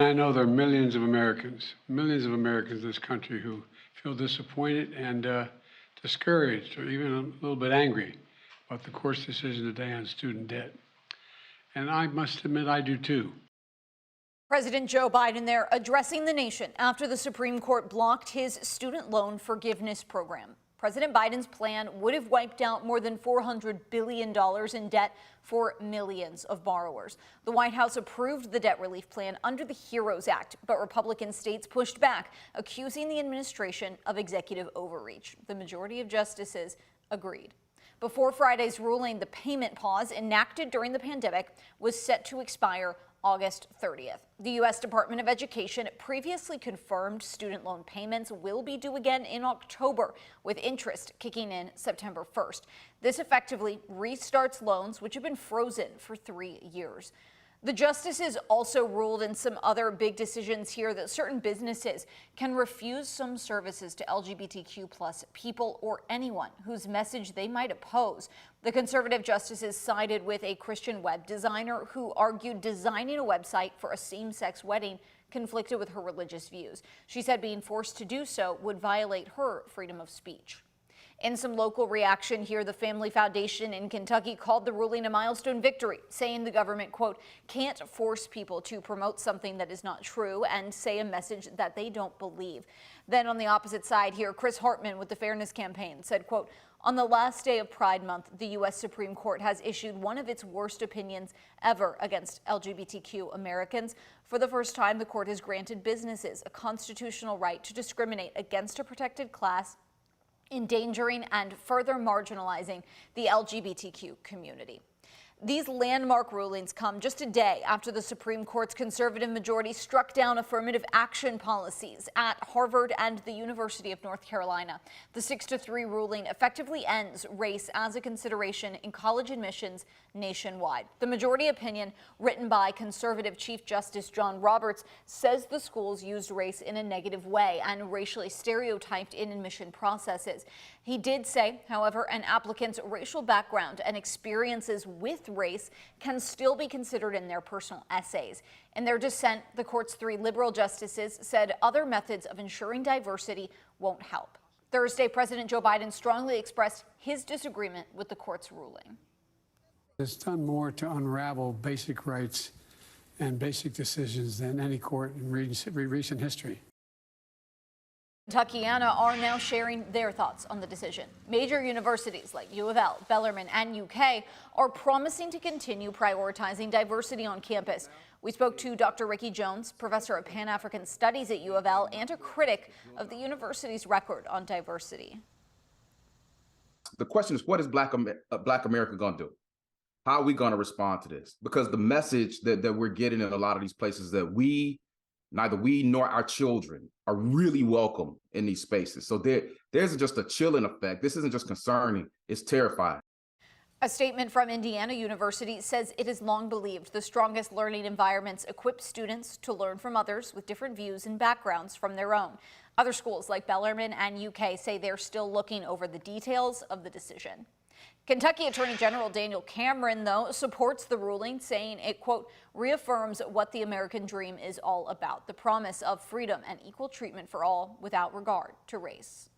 I know there are millions of Americans in this country who feel disappointed and discouraged or even a little bit angry about the court's decision today on student debt. And I must admit, I do too. President Joe Biden there addressing the nation after the Supreme Court blocked his student loan forgiveness program. President Biden's plan would have wiped out more than $400 billion in debt for millions of borrowers. The White House approved the debt relief plan under the HEROES Act, but Republican states pushed back, accusing the administration of executive overreach. The majority of justices agreed. Before Friday's ruling, the payment pause enacted during the pandemic was set to expire August 30th. The U.S. Department of Education previously confirmed student loan payments will be due again in October, with interest kicking in September 1st. This effectively restarts loans which have been frozen for 3 years. The justices also ruled in some other big decisions here that certain businesses can refuse some services to LGBTQ plus people or anyone whose message they might oppose. The conservative justices sided with a Christian web designer who argued designing a website for a same-sex wedding conflicted with her religious views. She said being forced to do so would violate her freedom of speech. In some local reaction here, the Family Foundation in Kentucky called the ruling a milestone victory, saying the government, quote, can't force people to promote something that is not true and say a message that they don't believe. Then on the opposite side here, Chris Hartman with the Fairness Campaign said, quote, on the last day of Pride Month, the U.S. Supreme Court has issued one of its worst opinions ever against LGBTQ Americans. For the first time, the court has granted businesses a constitutional right to discriminate against a protected class, endangering and further marginalizing the LGBTQ community. These landmark rulings come just a day after the Supreme Court's conservative majority struck down affirmative action policies at Harvard and the University of North Carolina. The 6-3 ruling effectively ends race as a consideration in college admissions nationwide. The majority opinion, written by conservative Chief Justice John Roberts, says the schools used race in a negative way and racially stereotyped in admission processes. He did say, however, an applicant's racial background and experiences with race can still be considered in their personal essays. In their dissent, the court's 3 liberal justices said other methods of ensuring diversity won't help. Thursday, President Joe Biden strongly expressed his disagreement with the court's ruling. It's done more to unravel basic rights and basic decisions than any court in recent history. Kentuckiana are now sharing their thoughts on the decision. Major universities like U of L, Bellarmine, and UK are promising to continue prioritizing diversity on campus. We spoke to Dr. Ricky Jones, professor of Pan-African Studies at U of L and a critic of the university's record on diversity. The question is, what is Black America going to do? How are we going to respond to this? Because the message that we're getting in a lot of these places that neither we nor our children are really welcome in these spaces. So there's just a chilling effect. This isn't just concerning, it's terrifying. A statement from Indiana University says it has long believed the strongest learning environments equip students to learn from others with different views and backgrounds from their own. Other schools like Bellarmine and UK say they're still looking over the details of the decision. Kentucky Attorney General Daniel Cameron, though, supports the ruling, saying it, quote, reaffirms what the American dream is all about, the promise of freedom and equal treatment for all without regard to race.